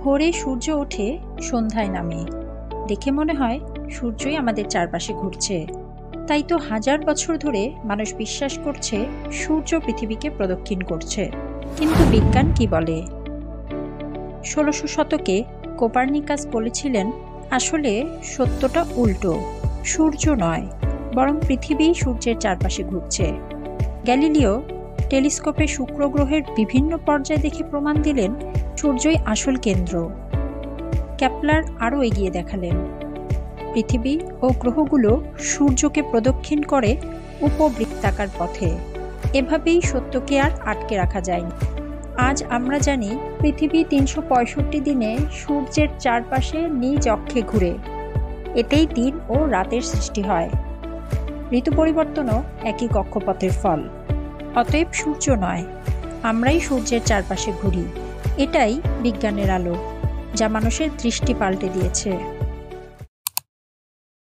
ভোরে সূর্য ওঠে, সন্ধ্যায় নামে। দেখে মনে হয় সূর্যই আমাদের চারপাশে ঘুরছে। তাই তো হাজার বছর ধরে মানুষ বিশ্বাস করছে সূর্য পৃথিবীকে প্রদক্ষিণ করছে। কিন্তু বিজ্ঞান কি বলে? ১৬০০ শতকে কোপার্নিকাস বলেছিলেন, আসলে সত্যটা উল্টো। সূর্য নয়, বরং পৃথিবী সূর্যের চারপাশে ঘুরছে। গ্যালিলিও টেলিস্কোপে শুক্র গ্রহের বিভিন্ন পর্যায় দেখে প্রমাণ দিলেন সূর্যই আসল কেন্দ্র। কেপলার আরও এগিয়ে দেখালেন, পৃথিবী ও গ্রহগুলো সূর্যকে প্রদক্ষিণ করে উপবৃত্তাকার পথে। এভাবেই সত্যকে আর আটকে রাখা যায়নি। আজ আমরা জানি পৃথিবী ৩৬৫ দিনে সূর্যের চারপাশে নিজ অক্ষে ঘুরে। এতেই দিন ও রাতের সৃষ্টি হয়। ঋতু পরিবর্তনও একই কক্ষপথের ফল। অতএব সূর্য নয়, আমরাই সূর্যের চারপাশে ঘুরি। এটাই বিজ্ঞানের আলো, যা মানুষের দৃষ্টি পাল্টে দিয়েছে।